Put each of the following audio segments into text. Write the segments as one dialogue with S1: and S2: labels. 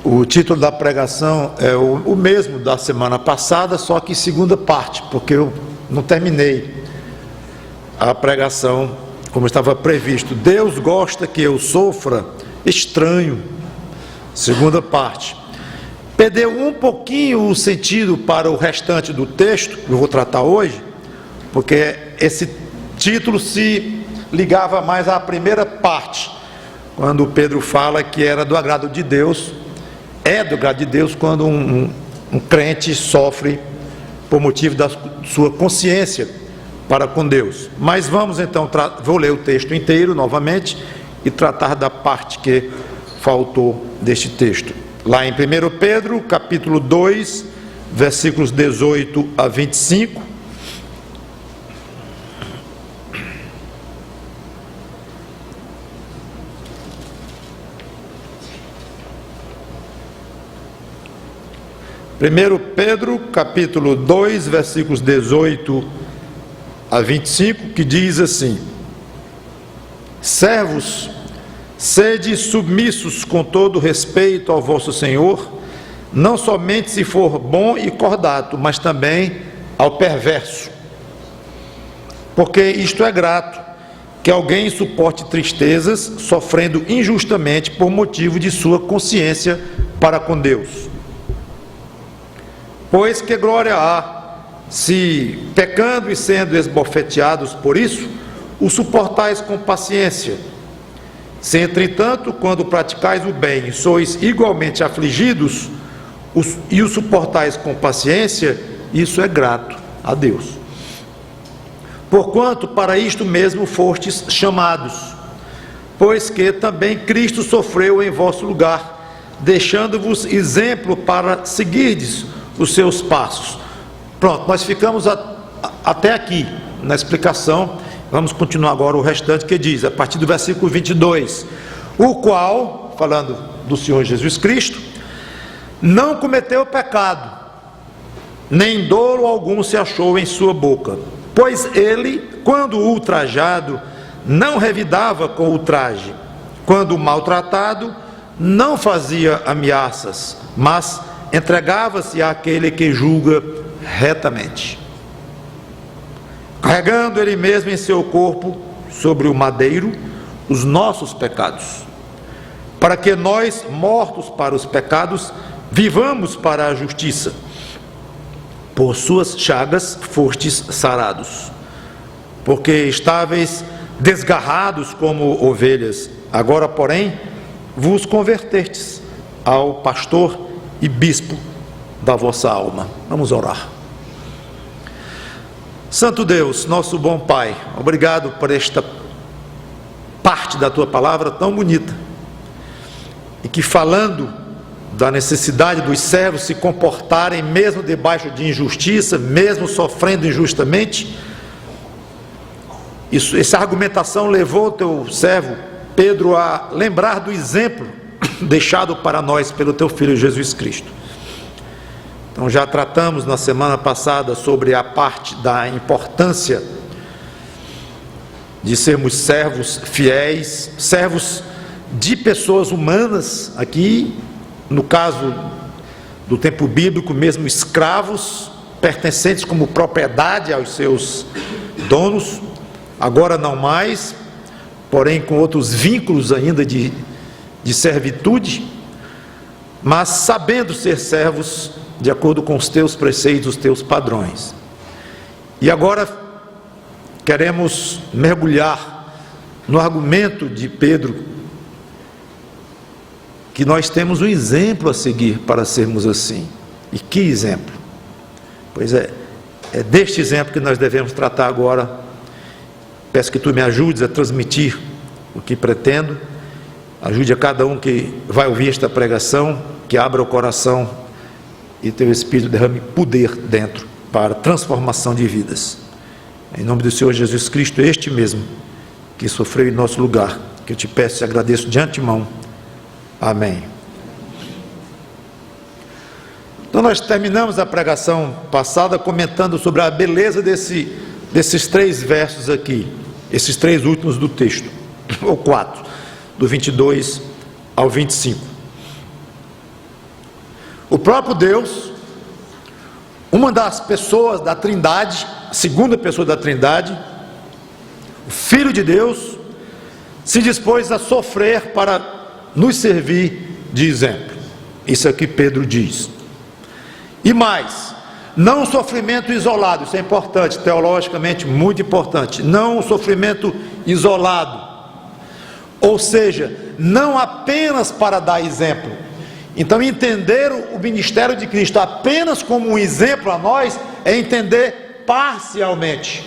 S1: O título da pregação é o mesmo da semana passada, só que segunda parte, porque eu não terminei a pregação como estava previsto. Deus gosta que eu sofra estranho, segunda parte. Perdeu um pouquinho o sentido para o restante do texto, que eu vou tratar hoje, porque esse título se ligava mais à primeira parte, quando Pedro fala que era do agrado de Deus. É do agrado de Deus quando um crente sofre por motivo da sua consciência para com Deus. Mas vamos então, vou ler o texto inteiro novamente e tratar da parte que faltou deste texto. Lá em 1 Pedro, capítulo 2, versículos 18 a 25. Primeiro Pedro, capítulo 2, versículos 18 a 25, que diz assim: Servos, sede submissos com todo respeito ao vosso Senhor, não somente se for bom e cordato, mas também ao perverso. Porque isto é grato, que alguém suporte tristezas, sofrendo injustamente por motivo de sua consciência para com Deus. Pois que glória há, se, pecando e sendo esbofeteados por isso, o suportais com paciência. Se, entretanto, quando praticais o bem, sois igualmente afligidos, e o suportais com paciência, isso é grato a Deus. Porquanto para isto mesmo fostes chamados, pois que também Cristo sofreu em vosso lugar, deixando-vos exemplo para seguirdes os seus passos. Pronto, nós ficamos até aqui na explicação. Vamos continuar agora o restante, que diz, a partir do versículo 22, o qual, falando do Senhor Jesus Cristo, não cometeu pecado, nem dolo algum se achou em sua boca, pois ele, quando ultrajado, não revidava com ultraje, quando maltratado, não fazia ameaças, mas entregava-se àquele que julga retamente, carregando ele mesmo em seu corpo, sobre o madeiro, os nossos pecados, para que nós, mortos para os pecados, vivamos para a justiça. Por suas chagas fostes sarados, porque estáveis desgarrados como ovelhas, agora porém vos convertestes ao pastor e bispo da vossa alma. Vamos orar. Santo Deus, nosso bom Pai, obrigado por esta parte da Tua palavra tão bonita, e que, falando da necessidade dos servos se comportarem mesmo debaixo de injustiça, mesmo sofrendo injustamente, essa argumentação levou o Teu servo Pedro a lembrar do exemplo deixado para nós pelo Teu Filho Jesus Cristo. Então já tratamos na semana passada sobre a parte da importância de sermos servos fiéis, servos de pessoas humanas, aqui no caso do tempo bíblico mesmo, escravos, pertencentes como propriedade aos seus donos, agora não mais, porém com outros vínculos ainda de servitude, mas sabendo ser servos de acordo com os teus preceitos, os teus padrões. E agora queremos mergulhar no argumento de Pedro, que nós temos um exemplo a seguir para sermos assim. E que exemplo? Pois é deste exemplo que nós devemos tratar agora. Peço que tu me ajudes a transmitir o que pretendo. Ajude a cada um que vai ouvir esta pregação, que abra o coração e teu Espírito derrame poder dentro para transformação de vidas. Em nome do Senhor Jesus Cristo, este mesmo que sofreu em nosso lugar, que eu te peço e agradeço de antemão. Amém. Então nós terminamos a pregação passada comentando sobre a beleza desses 3 versos aqui, esses 3 últimos do texto, ou 4, do 22 ao 25. O próprio Deus, uma das pessoas da Trindade, a segunda pessoa da Trindade, o Filho de Deus, se dispôs a sofrer para nos servir de exemplo. Isso é o que Pedro diz. E mais, não um sofrimento isolado, isso é importante, teologicamente muito importante, não um sofrimento isolado, ou seja, não apenas para dar exemplo. Então, entender o ministério de Cristo apenas como um exemplo a nós é entender parcialmente,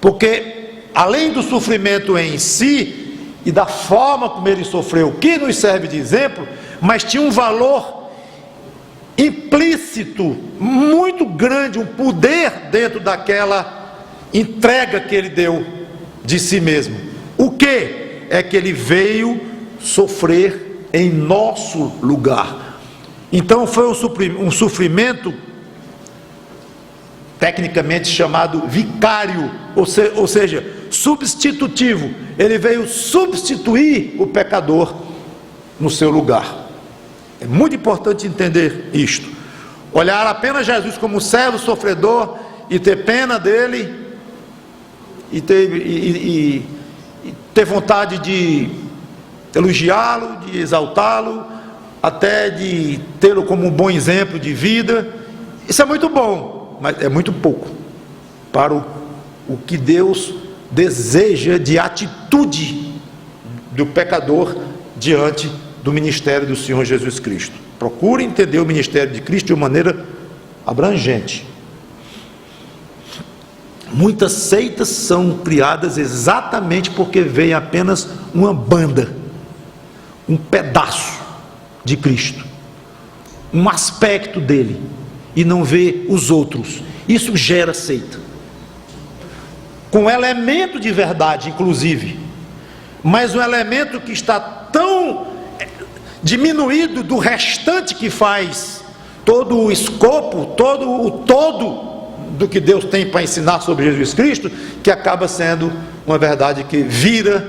S1: porque além do sofrimento em si e da forma como ele sofreu, que nos serve de exemplo, mas tinha um valor implícito muito grande, um poder dentro daquela entrega que ele deu de si mesmo. O que é que ele veio sofrer em nosso lugar? Então foi um sofrimento tecnicamente chamado vicário, ou seja, substitutivo. Ele veio substituir o pecador no seu lugar. É muito importante entender isto. Olhar apenas Jesus como servo sofredor e ter pena dele e ter vontade de elogiá-lo, de exaltá-lo, até de tê-lo como um bom exemplo de vida. Isso é muito bom, mas é muito pouco para o que Deus deseja de atitude do pecador diante do ministério do Senhor Jesus Cristo. Procure entender o ministério de Cristo de uma maneira abrangente. Muitas seitas são criadas exatamente porque vem apenas uma banda, um pedaço de Cristo, um aspecto dele, e não vê os outros. Isso gera seita, com elemento de verdade, inclusive, mas um elemento que está tão diminuído do restante que faz todo o escopo, todo do que Deus tem para ensinar sobre Jesus Cristo, que acaba sendo uma verdade que vira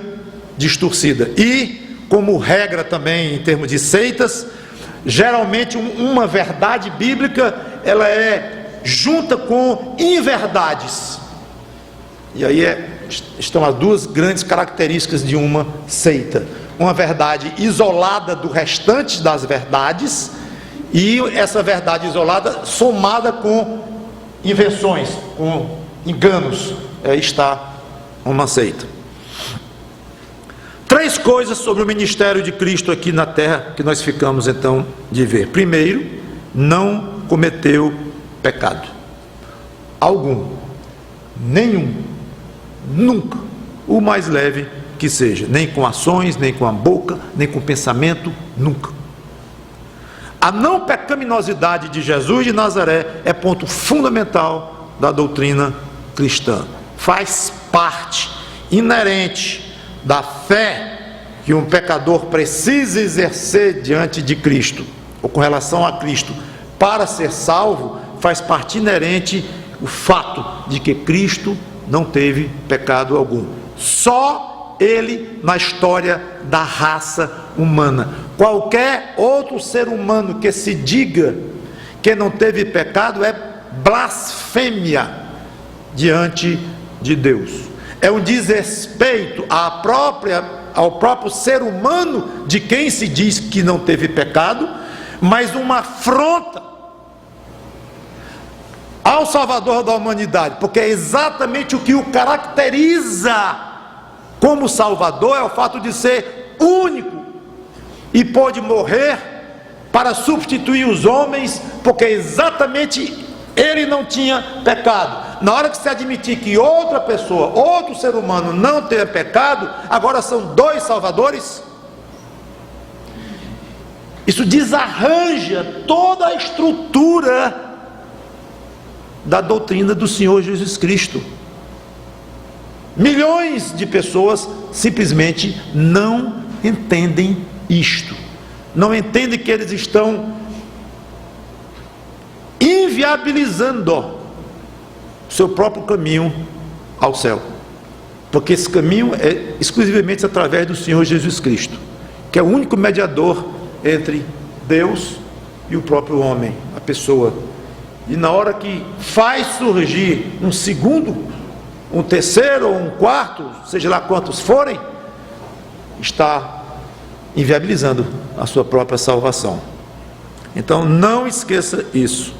S1: distorcida. E, como regra também em termos de seitas, geralmente uma verdade bíblica, ela é junta com inverdades. E aí estão as duas grandes características de uma seita: uma verdade isolada do restante das verdades, e essa verdade isolada somada com invenções, com enganos. Está uma seita. 3 coisas sobre o ministério de Cristo aqui na terra que nós ficamos então de ver. Primeiro, não cometeu pecado algum, nenhum, nunca, o mais leve que seja, nem com ações, nem com a boca, nem com pensamento, nunca. A não pecaminosidade de Jesus de Nazaré é ponto fundamental da doutrina cristã. Faz parte inerente da fé que um pecador precisa exercer diante de Cristo, ou com relação a Cristo, para ser salvo. Faz parte inerente o fato de que Cristo não teve pecado algum. Só ele na história da raça humana. Qualquer outro ser humano que se diga que não teve pecado é blasfêmia diante de Deus. É um desrespeito ao próprio ser humano de quem se diz que não teve pecado, mas uma afronta ao Salvador da humanidade, porque é exatamente o que o caracteriza como Salvador, é o fato de ser único e pôde morrer para substituir os homens, porque exatamente ele não tinha pecado. Na hora que se admitir que outra pessoa, outro ser humano não tenha pecado, agora são 2 salvadores. Isso desarranja toda a estrutura da doutrina do Senhor Jesus Cristo. Milhões de pessoas simplesmente não entendem isto, não entendem que eles estão inviabilizando o seu próprio caminho ao céu, porque esse caminho é exclusivamente através do Senhor Jesus Cristo, que é o único mediador entre Deus e o próprio homem, a pessoa. E na hora que faz surgir um segundo, um terceiro ou um quarto, seja lá quantos forem, está inviabilizando a sua própria salvação. Então não esqueça isso.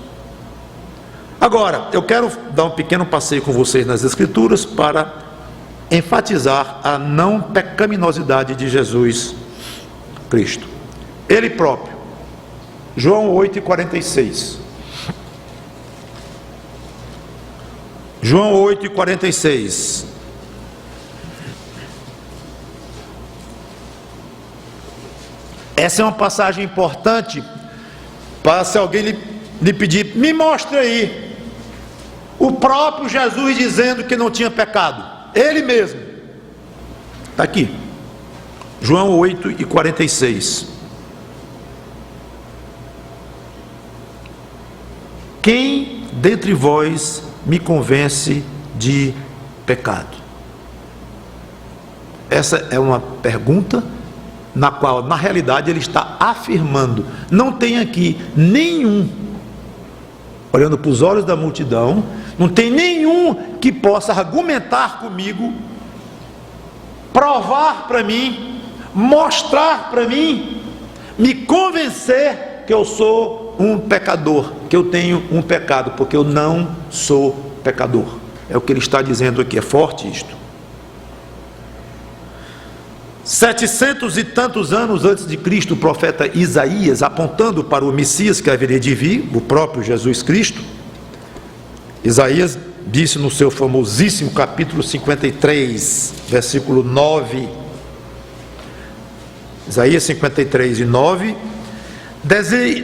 S1: Agora, eu quero dar um pequeno passeio com vocês nas Escrituras para enfatizar a não pecaminosidade de Jesus Cristo. Ele próprio, João 8,46. João 8,46. Essa é uma passagem importante para, se alguém lhe pedir, me mostre aí o próprio Jesus dizendo que não tinha pecado, ele mesmo. Está aqui, João 8,46. Quem dentre vós me convence de pecado? Essa é uma pergunta na qual, na realidade, ele está afirmando. Não tem aqui nenhum, olhando para os olhos da multidão, não tem nenhum que possa argumentar comigo, provar para mim, mostrar para mim, me convencer que eu sou um pecador, que eu tenho um pecado, porque eu não sou pecador. É o que ele está dizendo aqui. É forte isto. 700 e tantos anos antes de Cristo, o profeta Isaías, apontando para o Messias que haveria de vir, o próprio Jesus Cristo, Isaías disse no seu famosíssimo capítulo 53, versículo 9, Isaías 53 e 9,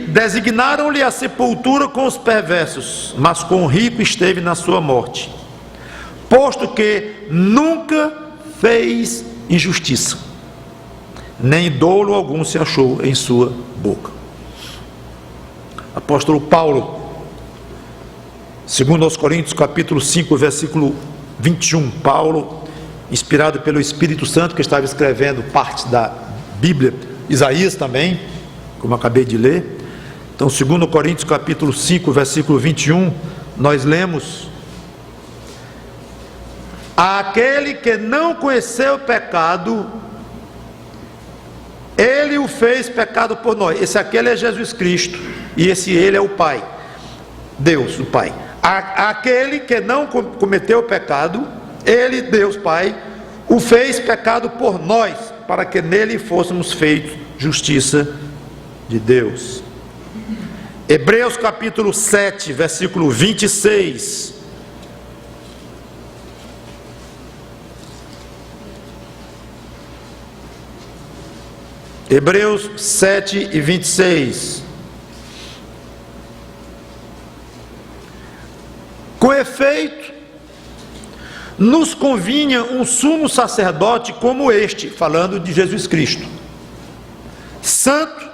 S1: designaram-lhe a sepultura com os perversos, mas com o rico esteve na sua morte, posto que nunca fez injustiça, nem dolo algum se achou em sua boca. Apóstolo Paulo, segundo aos Coríntios, capítulo 5, versículo 21, Paulo, inspirado pelo Espírito Santo, que estava escrevendo parte da Bíblia, Isaías também, como acabei de ler. Então, segundo Coríntios, capítulo 5, versículo 21, nós lemos: aquele que não conheceu o pecado, ele o fez pecado por nós. Esse aquele é Jesus Cristo, e esse ele é o Pai, Deus, o Pai. Aquele que não cometeu o pecado, ele, Deus Pai, o fez pecado por nós, para que nele fôssemos feitos justiça de Deus. Hebreus capítulo 7, versículo 26. Hebreus 7 e 26. Com efeito, nos convinha um sumo sacerdote como este, falando de Jesus Cristo, santo,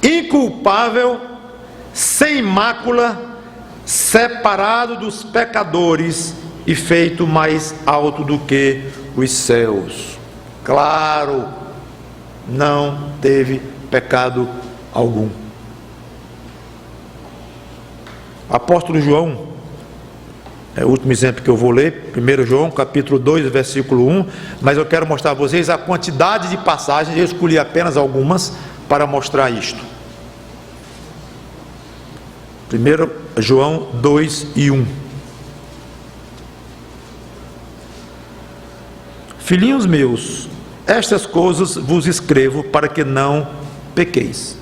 S1: inculpável, sem mácula, separado dos pecadores e feito mais alto do que os céus. Claro, não teve pecado algum. Apóstolo João, é o último exemplo que eu vou ler, 1 João capítulo 2, versículo 1, mas eu quero mostrar a vocês a quantidade de passagens, eu escolhi apenas algumas para mostrar isto. 1 João 2 e 1. Filhinhos meus, estas coisas vos escrevo para que não pequeis.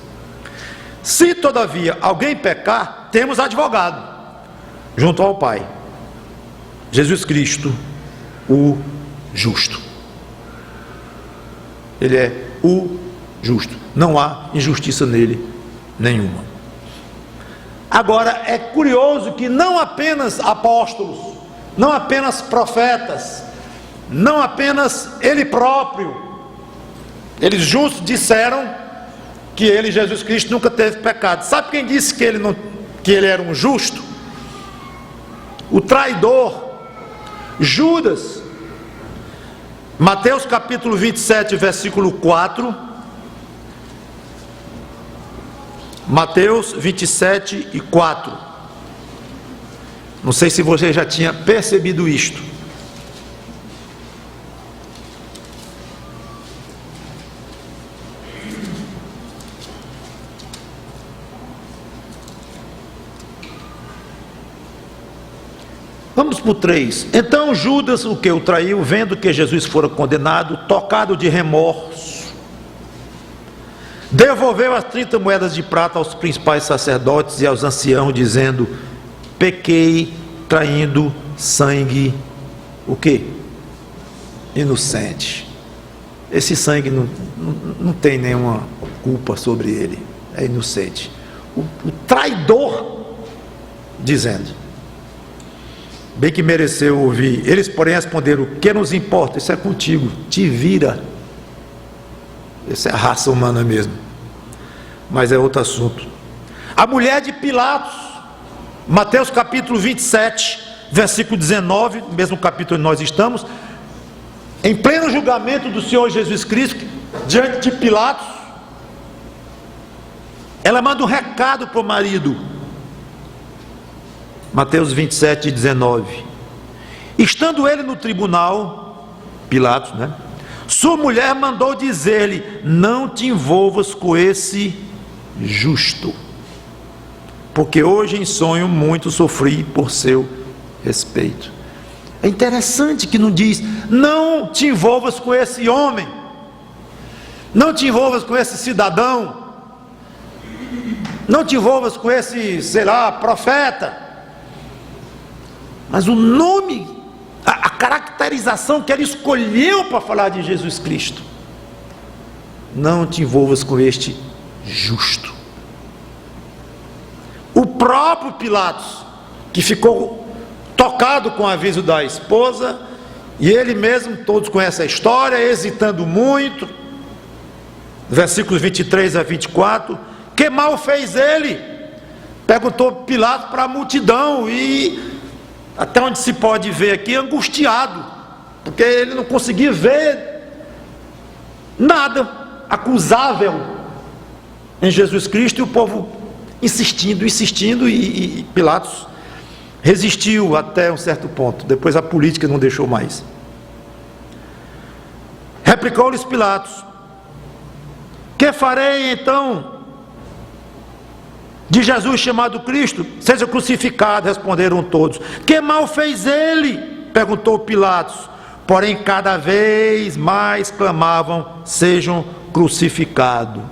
S1: Se todavia alguém pecar, temos advogado junto ao Pai, Jesus Cristo, o justo. Ele é o justo, não há injustiça nele nenhuma. Agora é curioso que não apenas apóstolos, não apenas profetas, não apenas ele próprio, eles juntos disseram que ele, Jesus Cristo, nunca teve pecado. Sabe quem disse que ele era um justo? O traidor Judas. Mateus capítulo 27, versículo 4. Mateus 27:4. Não sei se você já tinha percebido isto. Vamos para o 3. Então Judas, o que o traiu, vendo que Jesus fora condenado, tocado de remorso, devolveu as 30 moedas de prata aos principais sacerdotes e aos anciãos, dizendo: pequei traindo sangue, o quê? Inocente. Esse sangue não tem nenhuma culpa sobre ele, é inocente. O traidor dizendo: bem que mereceu ouvir. Eles, porém, responderam: o que nos importa? Isso é contigo, te vira. Essa é a raça humana mesmo, mas é outro assunto. A mulher de Pilatos, Mateus capítulo 27, versículo 19, mesmo capítulo onde nós estamos, em pleno julgamento do Senhor Jesus Cristo, diante de Pilatos, ela manda um recado para o marido. Mateus 27:19. Estando ele no tribunal, Pilatos, né? Sua mulher mandou dizer-lhe: não te envolvas com esse justo, porque hoje em sonho muito sofri por seu respeito. É interessante que não diz: não te envolvas com esse homem, não te envolvas com esse cidadão, não te envolvas com esse, sei lá, profeta. Mas o nome, a caracterização que ela escolheu para falar de Jesus Cristo: não te envolvas com este justo. O próprio Pilatos, que ficou tocado com o aviso da esposa, e ele mesmo, todos conhecem a história, hesitando muito, versículos 23-24, que mal fez ele? Perguntou Pilatos para a multidão, e até onde se pode ver aqui, angustiado, porque ele não conseguia ver nada acusável em Jesus Cristo, e o povo insistindo, e Pilatos resistiu até um certo ponto. Depois a política não deixou mais. Replicou-lhes Pilatos: que farei então de Jesus chamado Cristo? Seja crucificado, responderam todos. Que mal fez ele? Perguntou Pilatos. Porém cada vez mais clamavam: sejam crucificado,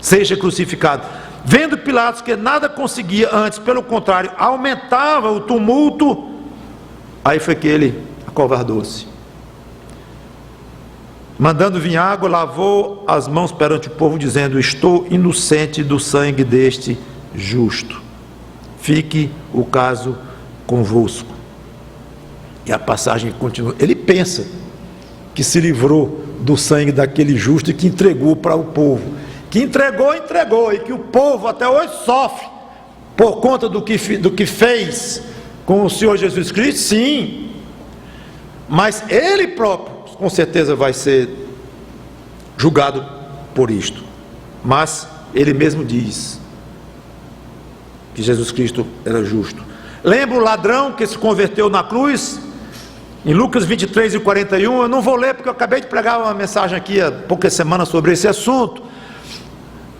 S1: seja crucificado. Vendo Pilatos que nada conseguia, antes pelo contrário aumentava o tumulto, aí foi que ele acovardou-se. Mandando vir água, lavou as mãos perante o povo, dizendo: estou inocente do sangue deste justo, fique o caso convosco. E a passagem continua. Ele pensa que se livrou do sangue daquele justo e que entregou para o povo, que entregou, e que o povo até hoje sofre por conta do que fez com o Senhor Jesus Cristo, sim, mas ele próprio com certeza vai ser julgado por isto. Mas ele mesmo diz que Jesus Cristo era justo. Lembra o ladrão que se converteu na cruz? Em Lucas 23:41, eu não vou ler porque eu acabei de pregar uma mensagem aqui há poucas semanas sobre esse assunto,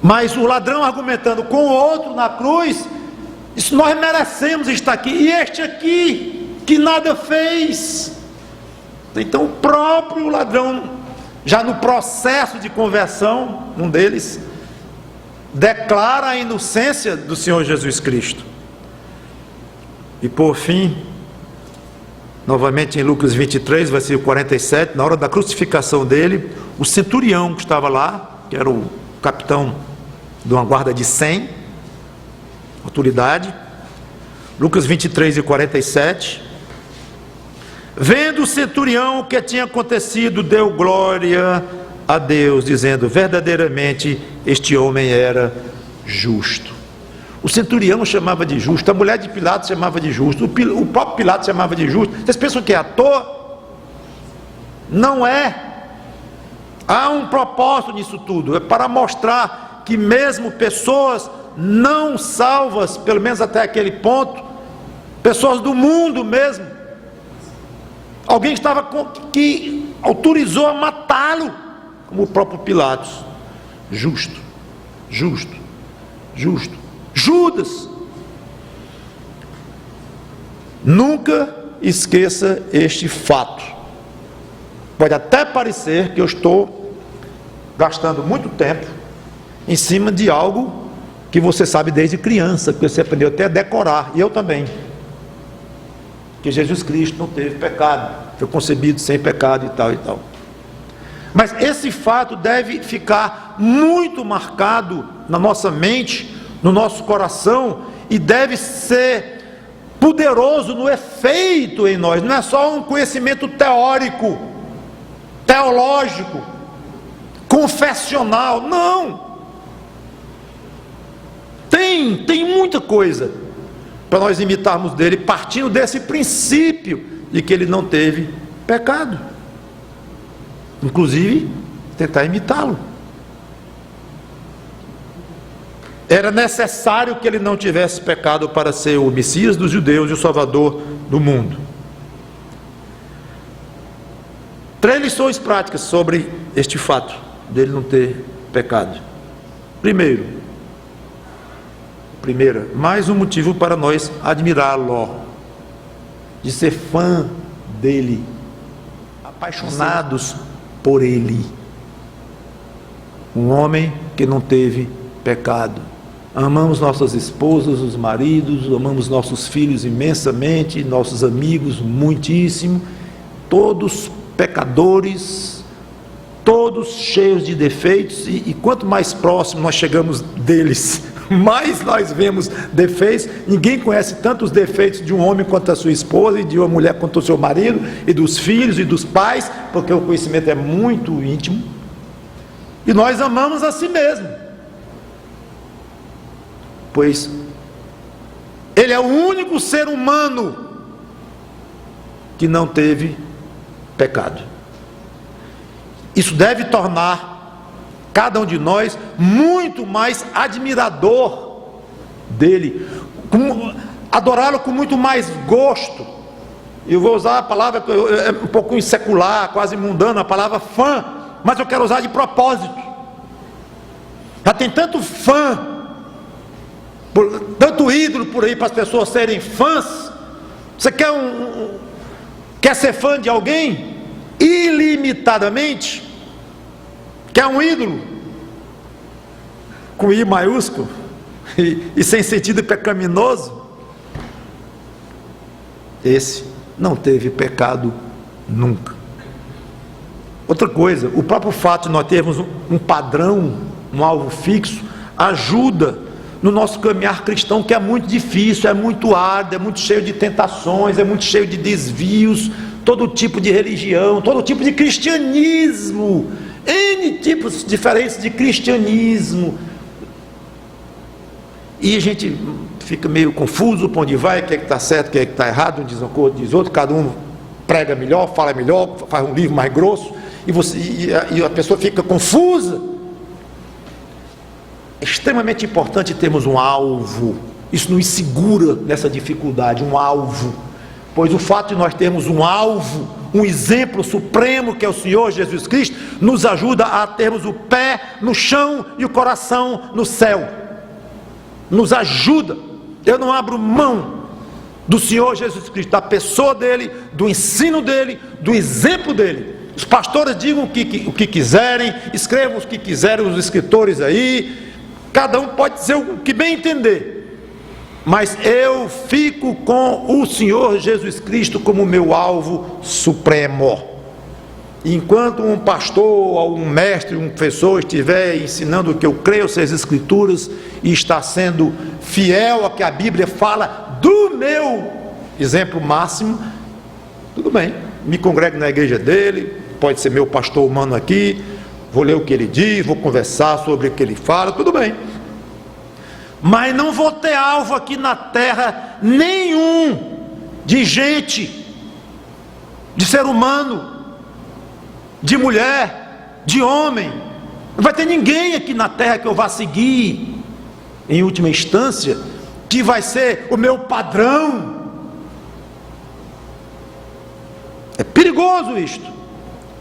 S1: mas o ladrão argumentando com o outro na cruz: isso nós merecemos estar aqui, e este aqui que nada fez. Então o próprio ladrão, já no processo de conversão, um deles declara a inocência do Senhor Jesus Cristo. E por fim, novamente em Lucas 23, versículo 47, na hora da crucificação dele, o centurião que estava lá, que era o capitão de uma guarda de 100, autoridade, Lucas 23:47, vendo o centurião o que tinha acontecido, deu glória a Deus, dizendo: verdadeiramente este homem era justo. O centurião chamava de justo, a mulher de Pilatos chamava de justo, o próprio Pilatos chamava de justo. Vocês pensam que é à toa? Não é. Há um propósito nisso tudo, é para mostrar que mesmo pessoas não salvas, pelo menos até aquele ponto, pessoas do mundo mesmo. Alguém que autorizou a matá-lo, como o próprio Pilatos. Justo. Judas. Nunca esqueça este fato. Pode até parecer que eu estou gastando muito tempo em cima de algo que você sabe desde criança, que você aprendeu até a decorar, e eu também. Que Jesus Cristo não teve pecado, foi concebido sem pecado e tal e tal. Mas esse fato deve ficar muito marcado na nossa mente, no nosso coração, e deve ser poderoso no efeito em nós. Não é só um conhecimento teórico, teológico, confessional, não. Tem muita coisa para nós imitarmos dele, partindo desse princípio de que ele não teve pecado, inclusive tentar imitá-lo. Era necessário que ele não tivesse pecado para ser o Messias dos judeus e o Salvador do mundo. 3 lições práticas sobre este fato dele não ter pecado. Primeira, mais um motivo para nós admirá-lo, de ser fã dele, apaixonados por ele. Um homem que não teve pecado. Amamos nossas esposas, os maridos, amamos nossos filhos imensamente, nossos amigos muitíssimo, todos pecadores, todos cheios de defeitos, e quanto mais próximo nós chegamos deles, mais nós vemos defeitos. Ninguém conhece tanto os defeitos de um homem quanto a sua esposa, e de uma mulher quanto o seu marido, e dos filhos e dos pais, porque o conhecimento é muito íntimo, e nós amamos a si mesmo, pois ele é o único ser humano que não teve pecado. Isso deve tornar cada um de nós muito mais admirador dele, adorá-lo com muito mais gosto. Eu vou usar a palavra, é um pouco secular, quase mundana, a palavra fã, mas eu quero usar de propósito. Já tem tanto fã, tanto ídolo por aí para as pessoas serem fãs. Você quer ser fã de alguém ilimitadamente? Quer um ídolo com I maiúsculo e sem sentido pecaminoso? Esse não teve pecado nunca. Outra coisa, o próprio fato de nós termos um padrão, um alvo fixo, ajuda no nosso caminhar cristão, que é muito difícil, é muito árduo, é muito cheio de tentações, é muito cheio de desvios, todo tipo de religião, todo tipo de cristianismo, N tipos diferentes de cristianismo, e a gente fica meio confuso para onde vai, o que é que está certo, o que é que está errado, um diz uma coisa, diz outra, cada um prega melhor, fala melhor, faz um livro mais grosso, e a pessoa fica confusa. É extremamente importante termos um alvo. Isso nos segura nessa dificuldade, um alvo, pois o fato de nós termos um alvo, um exemplo supremo que é o Senhor Jesus Cristo, nos ajuda a termos o pé no chão e o coração no céu, nos ajuda. Eu não abro mão do Senhor Jesus Cristo, da pessoa dele, do ensino dele, do exemplo dele. Os pastores digam o que quiserem, escrevam o que quiserem, os escritores aí, cada um pode dizer o que bem entender, mas eu fico com o Senhor Jesus Cristo como meu alvo supremo. Enquanto um pastor, um mestre, um professor estiver ensinando o que eu creio ser as Escrituras, e está sendo fiel ao que a Bíblia fala do meu exemplo máximo, tudo bem, me congrego na igreja dele, pode ser meu pastor humano aqui, vou ler o que ele diz, vou conversar sobre o que ele fala, tudo bem, mas não vou ter alvo aqui na terra nenhum de gente, de ser humano, de mulher, de homem. Não vai ter ninguém aqui na terra que eu vá seguir, em última instância, que vai ser o meu padrão. É perigoso isto,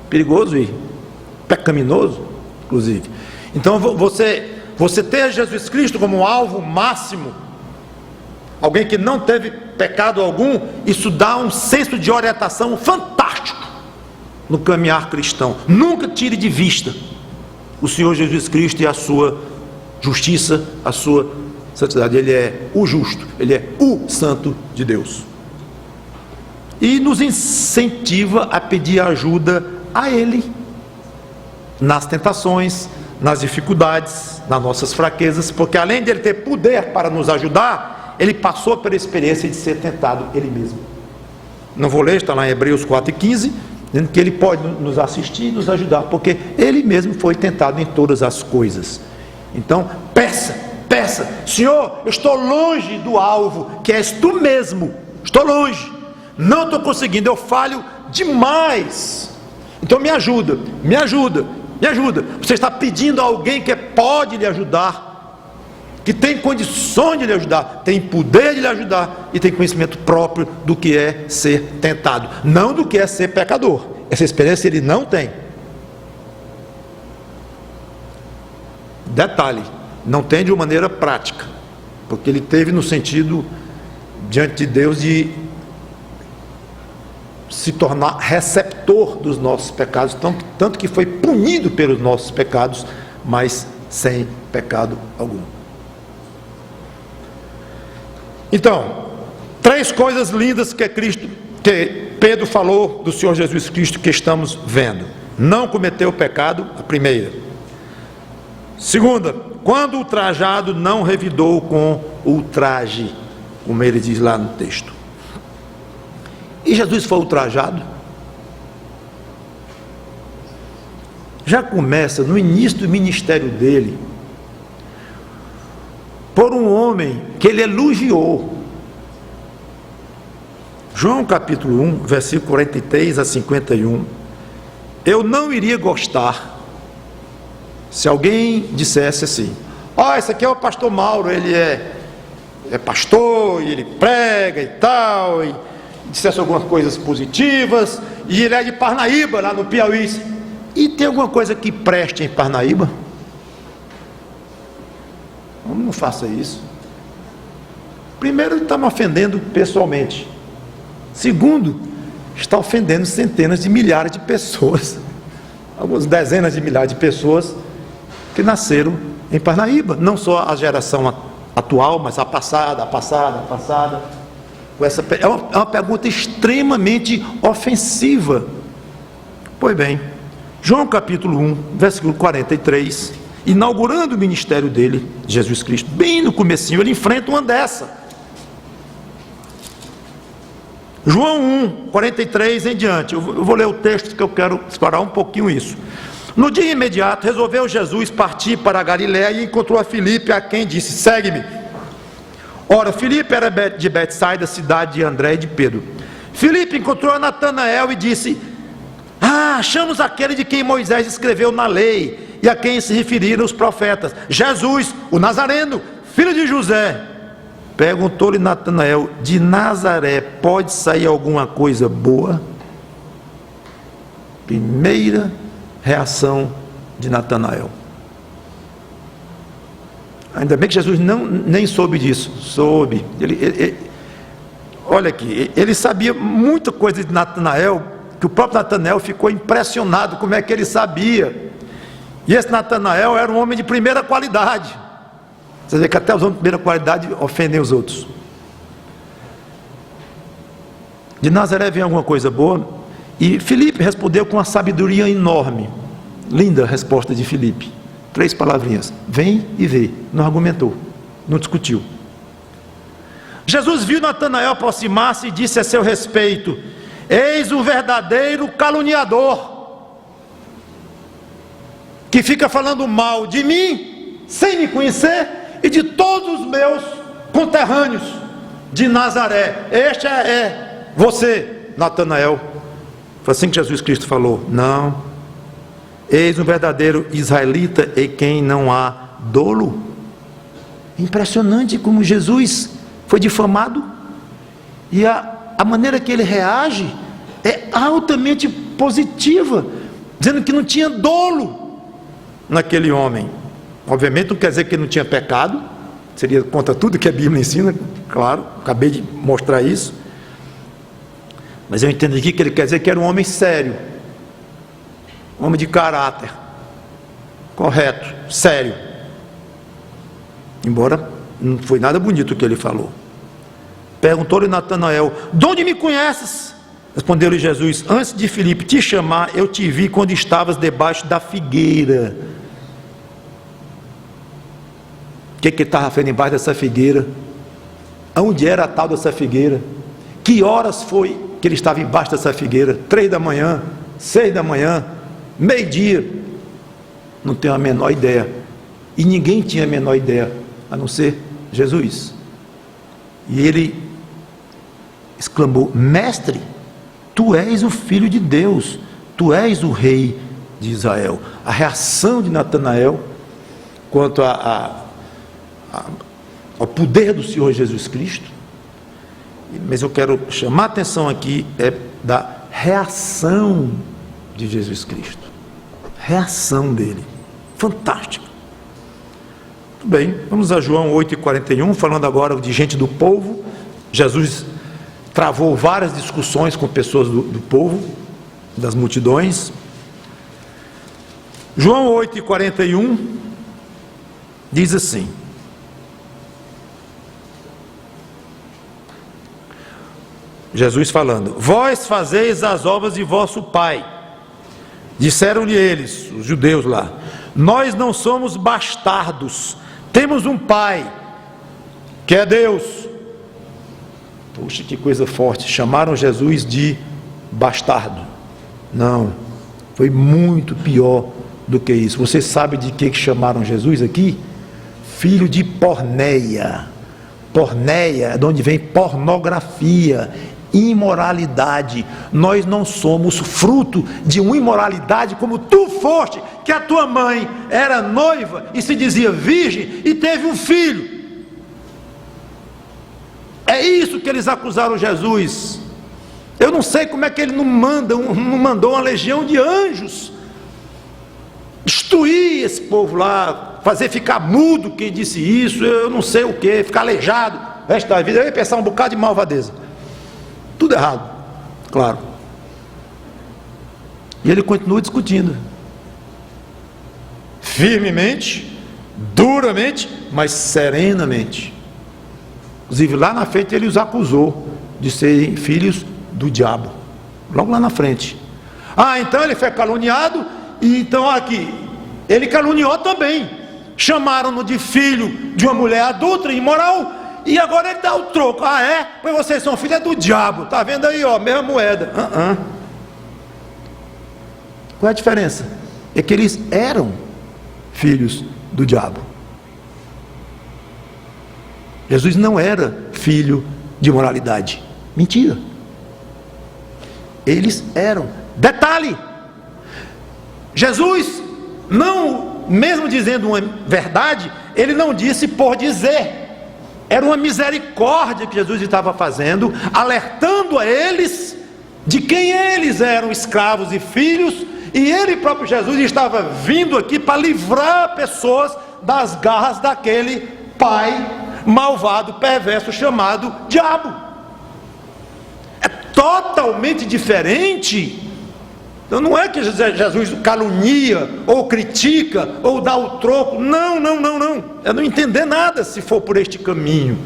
S1: perigoso e pecaminoso, inclusive. Então você ter Jesus Cristo como um alvo máximo, alguém que não teve pecado algum, isso dá um senso de orientação fantástico no caminhar cristão. Nunca tire de vista o Senhor Jesus Cristo e a sua justiça, a sua santidade. Ele é o justo, Ele é o santo de Deus. E nos incentiva a pedir ajuda a Ele, nas tentações, nas dificuldades, nas nossas fraquezas, porque além de Ele ter poder para nos ajudar, Ele passou pela experiência de ser tentado Ele mesmo. Não vou ler, está lá em Hebreus 4:15, dizendo que Ele pode nos assistir e nos ajudar, porque Ele mesmo foi tentado em todas as coisas. Então, peça, Senhor, eu estou longe do alvo, que és Tu mesmo, estou longe, não estou conseguindo, eu falho demais, então me ajuda. Você está pedindo a alguém que pode lhe ajudar, que tem condições de lhe ajudar, tem poder de lhe ajudar, e tem conhecimento próprio do que é ser tentado, não do que é ser pecador. Essa experiência ele não tem. Detalhe, não tem de uma maneira prática, porque ele teve no sentido diante de Deus de se tornar receptor dos nossos pecados, tanto que foi punido pelos nossos pecados, mas sem pecado algum. Então, 3 coisas lindas que Pedro falou do Senhor Jesus Cristo que estamos vendo. Não cometeu pecado, a primeira. Segunda, quando ultrajado não revidou com ultraje, como ele diz lá no texto. E Jesus foi ultrajado. Já começa no início do ministério dele, por um homem que ele elogiou. João capítulo 1, versículo 43 a 51. Eu não iria gostar se alguém dissesse assim: esse aqui é o pastor Mauro, ele é pastor, e ele prega e tal, e dissesse algumas coisas positivas, e ele é de Parnaíba, lá no Piauí. E tem alguma coisa que preste em Parnaíba? Não faça isso. Primeiro, ele está me ofendendo pessoalmente. Segundo, está ofendendo centenas de milhares de pessoas, algumas dezenas de milhares de pessoas que nasceram em Parnaíba, não só a geração atual, mas a passada. É uma pergunta extremamente ofensiva. Pois bem, João capítulo 1, versículo 43, inaugurando o ministério dele, Jesus Cristo, bem no comecinho, ele enfrenta uma dessa. João 1, 43 em diante, eu vou ler o texto que eu quero explorar um pouquinho isso. No dia imediato, resolveu Jesus partir para a Galiléia e encontrou a Filipe, a quem disse: segue-me. Ora, Filipe era de Betsaida, cidade de André e de Pedro. Filipe encontrou a Natanael e disse: achamos aquele de quem Moisés escreveu na lei, e a quem se referiram os profetas, Jesus, o Nazareno, filho de José. Perguntou-lhe Natanael: de Nazaré pode sair alguma coisa boa? Primeira reação de Natanael. Ainda bem que Jesus nem soube disso. Soube. Olha aqui, ele sabia muita coisa de Natanael, que o próprio Natanael ficou impressionado como é que ele sabia. E esse Natanael era um homem de primeira qualidade. Você vê que até os homens de primeira qualidade ofendem os outros. De Nazaré vem alguma coisa boa? E Filipe respondeu com uma sabedoria enorme. Linda a resposta de Filipe. 3 palavrinhas: vem e vê. Não argumentou, não discutiu. Jesus viu Natanael aproximar-se e disse a seu respeito: eis o verdadeiro caluniador, que fica falando mal de mim, sem me conhecer, e de todos os meus conterrâneos de Nazaré. Este é você, Natanael. Foi assim que Jesus Cristo falou: não, eis um verdadeiro israelita em quem não há dolo. É impressionante como Jesus foi difamado e a maneira que ele reage é altamente positiva, dizendo que não tinha dolo naquele homem. Obviamente não quer dizer que ele não tinha pecado, seria contra tudo que a Bíblia ensina, claro, acabei de mostrar isso, mas eu entendo aqui que ele quer dizer que era um homem sério, um homem de caráter, correto, sério, embora não foi nada bonito o que ele falou. Perguntou-lhe Natanael: de onde me conheces? Respondeu-lhe Jesus: antes de Filipe te chamar, eu te vi quando estavas debaixo da figueira. O que ele estava fazendo embaixo dessa figueira? Onde era a tal dessa figueira? Que horas foi que ele estava embaixo dessa figueira? 3 da manhã, 6 da manhã, meio-dia? Não tenho a menor ideia. E ninguém tinha a menor ideia, a não ser Jesus. E ele exclamou: mestre, tu és o Filho de Deus, tu és o Rei de Israel. A reação de Natanael quanto ao poder do Senhor Jesus Cristo, mas eu quero chamar a atenção aqui da reação de Jesus Cristo, reação dele, fantástica. Muito bem, vamos a João 8,41, falando agora de gente do povo. Jesus travou várias discussões com pessoas do povo, das multidões. João 8,41 diz assim: Jesus falando: vós fazeis as obras de vosso pai. Disseram-lhe eles, os judeus lá: nós não somos bastardos, temos um pai, que é Deus. Puxa, que coisa forte, chamaram Jesus de bastardo. Não, foi muito pior do que isso. Você sabe de que chamaram Jesus aqui? Filho de porneia. Porneia é de onde vem pornografia, imoralidade. Nós não somos fruto de uma imoralidade como tu foste, que a tua mãe era noiva e se dizia virgem e teve um filho. É isso que eles acusaram Jesus. Eu não sei como é que ele não mandou uma legião de anjos destruir esse povo lá, fazer ficar mudo quem disse isso, eu não sei o que, ficar aleijado o resto da vida. Eu ia pensar um bocado de malvadeza, tudo errado, claro. E ele continua discutindo, firmemente, duramente, mas serenamente. Inclusive lá na frente ele os acusou de serem filhos do diabo, logo lá na frente. Então ele foi caluniado, e então aqui, ele caluniou também, chamaram-no de filho de uma mulher adulta, imoral, e agora ele dá o troco. Pois vocês são filhos do diabo, está vendo aí, mesma moeda. Qual é a diferença? É que eles eram filhos do diabo. Jesus não era filho de moralidade. Mentira. Eles eram. Detalhe: Jesus não, mesmo dizendo uma verdade, ele não disse por dizer. Era uma misericórdia que Jesus estava fazendo, alertando a eles de quem eles eram escravos e filhos, e ele próprio Jesus estava vindo aqui para livrar pessoas das garras daquele pai malvado, perverso, chamado diabo. É totalmente diferente. Então não é que Jesus calunia, ou critica, ou dá o troco. Não. É não entender nada se for por este caminho.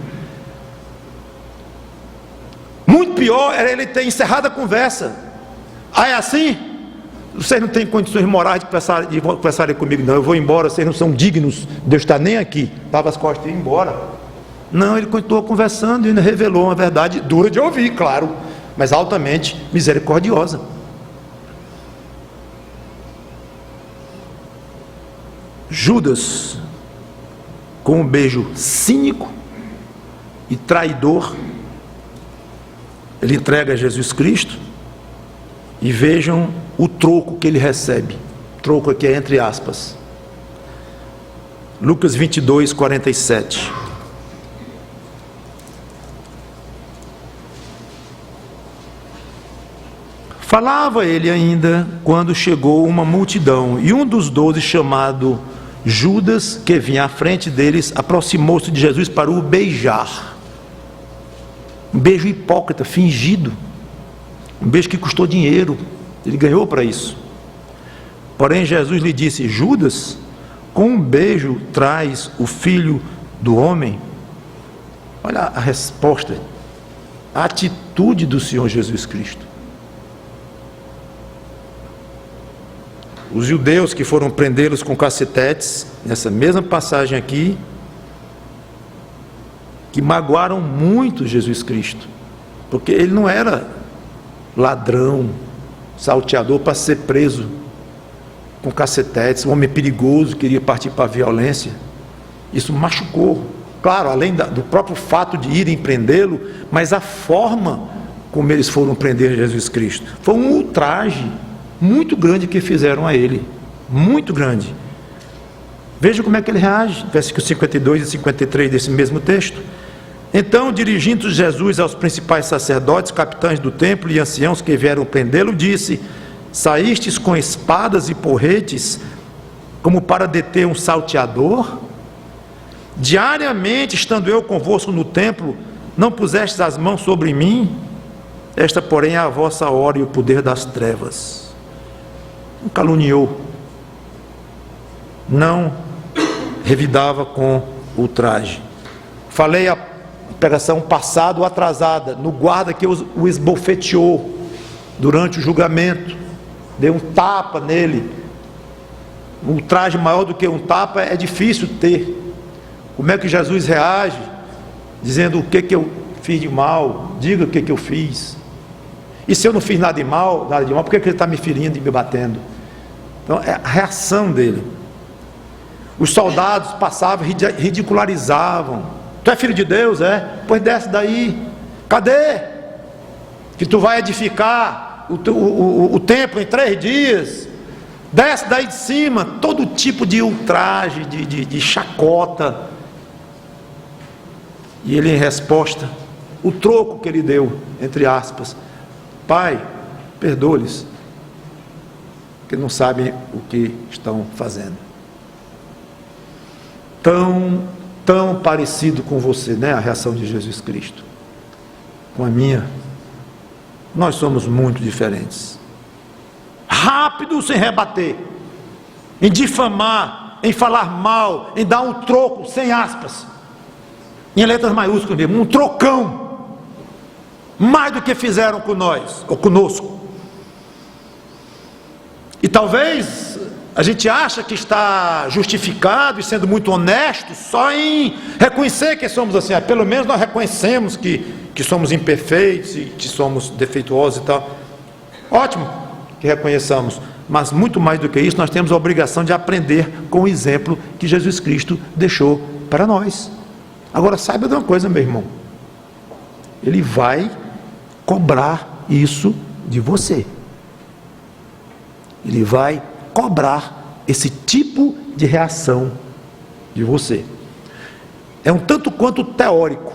S1: Muito pior era ele ter encerrado a conversa. É assim? Vocês não têm condições morais de conversarem comigo, não. Eu vou embora, vocês não são dignos de eu estar nem aqui. Dava as costas e ia embora. Não, ele continuou conversando e ainda revelou uma verdade dura de ouvir, claro, mas altamente misericordiosa. Judas, com um beijo cínico e traidor, ele entrega a Jesus Cristo, e vejam o troco que ele recebe. Troco aqui é entre aspas. Lucas 22, 47. Falava ele ainda quando chegou uma multidão, e um dos 12, chamado Judas, que vinha à frente deles, aproximou-se de Jesus para o beijar. Um beijo hipócrita, fingido. Um beijo que custou dinheiro. Ele ganhou para isso. Porém Jesus lhe disse: Judas, com um beijo traz o Filho do Homem? Olha a resposta, a atitude do Senhor Jesus Cristo. Os judeus que foram prendê-los com cacetetes, nessa mesma passagem aqui, que magoaram muito Jesus Cristo, porque ele não era ladrão, salteador para ser preso com cacetetes, um homem perigoso, queria partir para a violência. Isso machucou, claro, além do próprio fato de irem prendê-lo, mas a forma como eles foram prender Jesus Cristo, foi um ultraje muito grande que fizeram a ele, muito grande. Veja como é que ele reage, versículos 52 e 53 desse mesmo texto. Então, dirigindo Jesus aos principais sacerdotes, capitães do templo e anciãos que vieram prendê-lo, disse: saístes com espadas e porretes, como para deter um salteador? Diariamente, estando eu convosco no templo, não pusestes as mãos sobre mim? Esta, porém, é a vossa hora e o poder das trevas. Não caluniou, não revidava com ultraje. Falei a pregação passada ou atrasada, no guarda que o esbofeteou durante o julgamento, deu um tapa nele. Um ultraje maior do que um tapa é difícil ter. Como é que Jesus reage? Dizendo: o que eu fiz de mal? Diga o que eu fiz. E se eu não fiz nada de mal, por que ele está me ferindo e me batendo? Então é a reação dele. Os soldados passavam e ridicularizavam: tu é filho de Deus, é? Pois desce daí. Cadê? Que tu vai edificar o templo em 3 dias. Desce daí de cima. Todo tipo de ultraje, de chacota. E ele, em resposta, o troco que ele deu, entre aspas: Pai, perdoa-lhes, porque não sabem o que estão fazendo. Tão parecido com você, né? A reação de Jesus Cristo com a minha. Nós somos muito diferentes. Rápido sem rebater, em difamar, em falar mal, em dar um troco, sem aspas, em letras maiúsculas mesmo, um trocão, mais do que fizeram com nós, ou conosco. E talvez a gente acha que está justificado e sendo muito honesto só em reconhecer que somos assim. Pelo menos nós reconhecemos que somos imperfeitos e que somos defeituosos e tal. Ótimo que reconheçamos, mas muito mais do que isso, nós temos a obrigação de aprender com o exemplo que Jesus Cristo deixou para nós. Agora saiba de uma coisa, meu irmão: Ele vai cobrar isso de você. Ele vai cobrar esse tipo de reação de você. É um tanto quanto teórico.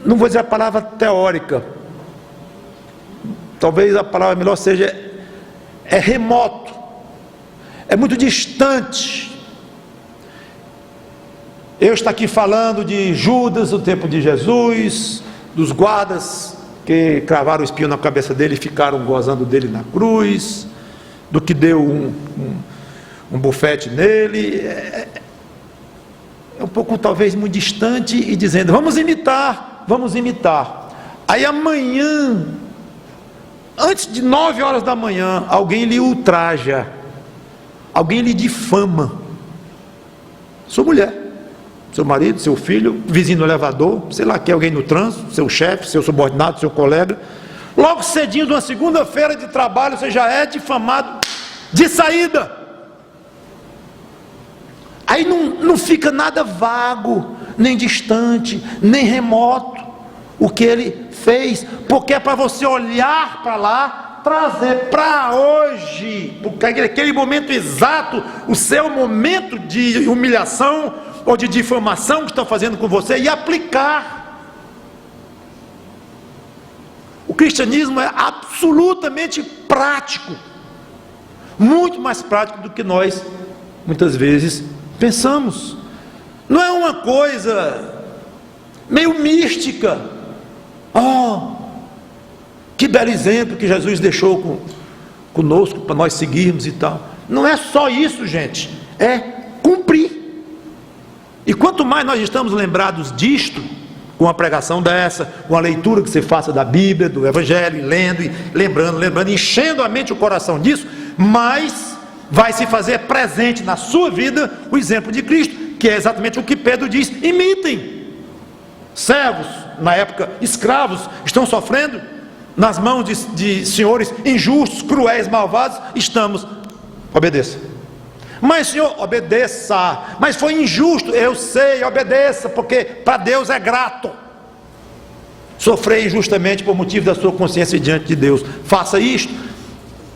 S1: Não vou dizer a palavra teórica, talvez a palavra melhor seja remoto, é muito distante. Eu estou aqui falando de Judas no tempo de Jesus, dos guardas que cravaram o espinho na cabeça dele e ficaram gozando dele na cruz, do que deu um bufete nele. É um pouco talvez muito distante, e dizendo: vamos imitar. Aí amanhã, antes de 9 horas da manhã, alguém lhe ultraja, alguém lhe difama. Sua mulher, seu marido, seu filho, vizinho no elevador, sei lá, que é alguém no trânsito, seu chefe, seu subordinado, seu colega. Logo cedinho de uma segunda-feira de trabalho, você já é difamado de saída. Aí não fica nada vago, nem distante, nem remoto o que ele fez, porque é para você olhar para lá trazer para hoje, porque aquele momento exato, o seu momento de humilhação ou de difamação que estão fazendo com você, e aplicar. O cristianismo é absolutamente prático, muito mais prático do que nós muitas vezes pensamos. Não é uma coisa meio mística. Que belo exemplo que Jesus deixou conosco para nós seguirmos e tal. Não é só isso, gente, é cumprir. E quanto mais nós estamos lembrados disto, com uma pregação dessa, com a leitura que você faça da Bíblia, do Evangelho, lendo, e lembrando, enchendo a mente e o coração disso, mais vai se fazer presente na sua vida o exemplo de Cristo, que é exatamente o que Pedro diz: imitem. Servos, na época escravos, estão sofrendo nas mãos de senhores injustos, cruéis, malvados. Estamos, obedeça. Mas Senhor, obedeça. Mas foi injusto, eu sei, obedeça, porque para Deus é grato sofrer injustamente por motivo da sua consciência diante de Deus. Faça isto.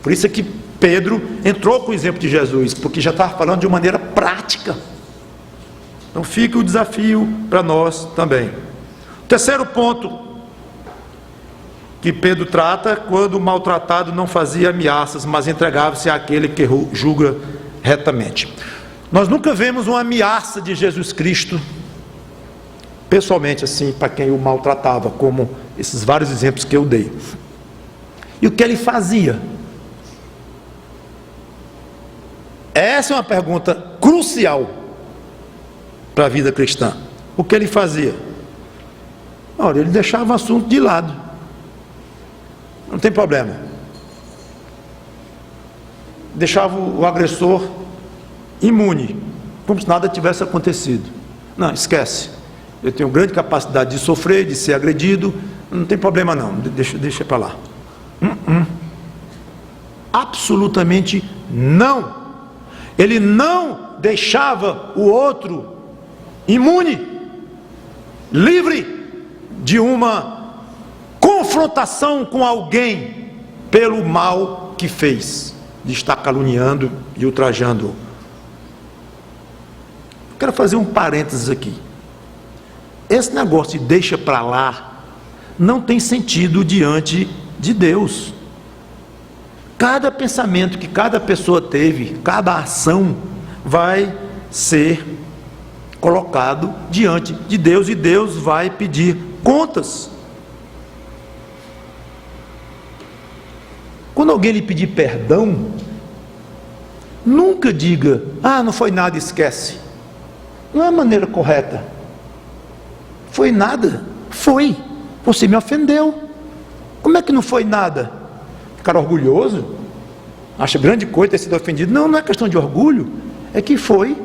S1: Por isso é que Pedro entrou com o exemplo de Jesus, porque já estava falando de uma maneira prática. Então fica o desafio para nós também. O terceiro ponto que Pedro trata: quando o maltratado não fazia ameaças, mas entregava-se àquele que julga retamente. Nós nunca vemos uma ameaça de Jesus Cristo pessoalmente assim para quem o maltratava, como esses vários exemplos que eu dei. E o que ele fazia? Essa é uma pergunta crucial para a vida cristã. O que ele fazia? Olha, ele deixava o assunto de lado. Não tem problema. Deixava o agressor imune, como se nada tivesse acontecido. Não, esquece. Eu tenho grande capacidade de sofrer, de ser agredido. Não tem problema não, deixa para lá. Absolutamente não. Ele não deixava o outro imune, livre de uma confrontação com alguém pelo mal que fez, de estar caluniando e ultrajando. Quero fazer um parênteses aqui. Esse negócio de deixa para lá não tem sentido diante de Deus. Cada pensamento que cada pessoa teve, cada ação vai ser colocado diante de Deus, e Deus vai pedir contas. Quando alguém lhe pedir perdão, nunca diga: não foi nada, esquece. Não é a maneira correta. Foi nada? Foi. Você me ofendeu. Como é que não foi nada? Ficar orgulhoso? Acha grande coisa ter sido ofendido? Não, não é questão de orgulho. É que foi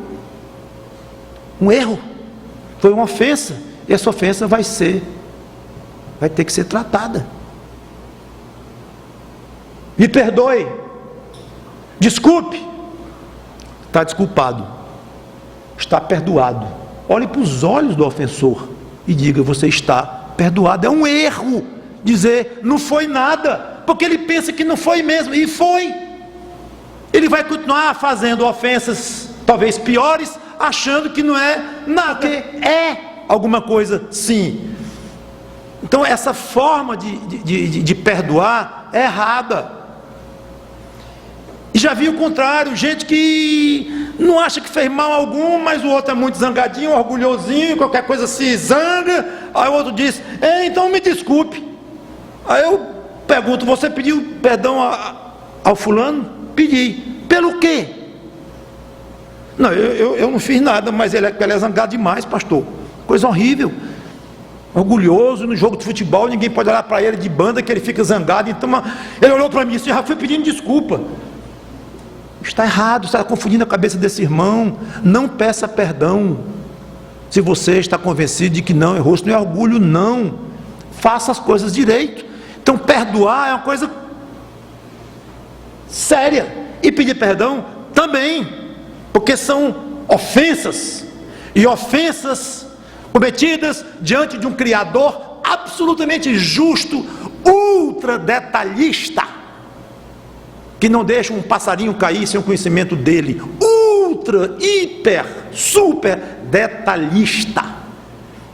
S1: um erro. Foi uma ofensa. E essa ofensa vai ter que ser tratada. Me perdoe. Desculpe. Está desculpado. Está perdoado. Olhe para os olhos do ofensor e diga: você está perdoado. É um erro dizer não foi nada, porque ele pensa que não foi mesmo, e foi. Ele vai continuar fazendo ofensas talvez piores, achando que não é nada, que é alguma coisa sim. Então essa forma de perdoar é errada. E já vi o contrário, gente que não acha que fez mal algum, mas o outro é muito zangadinho, orgulhosinho, qualquer coisa se zanga, aí o outro diz: então me desculpe. Aí eu pergunto: você pediu perdão ao fulano? Pedi. Pelo quê? Não, eu não fiz nada, mas ele é zangado demais, pastor. Coisa horrível. Orgulhoso, no jogo de futebol ninguém pode olhar para ele de banda que ele fica zangado. Então ele olhou para mim e já foi pedindo desculpa. Está errado, está confundindo a cabeça desse irmão. Não peça perdão se você está convencido de que não errou. Isso não é orgulho, não. Faça as coisas direito. Então perdoar é uma coisa séria, e pedir perdão também, porque são ofensas, e ofensas cometidas diante de um Criador absolutamente justo, ultra detalhista. que não deixa um passarinho cair sem o conhecimento dele, ultra, hiper, super detalhista,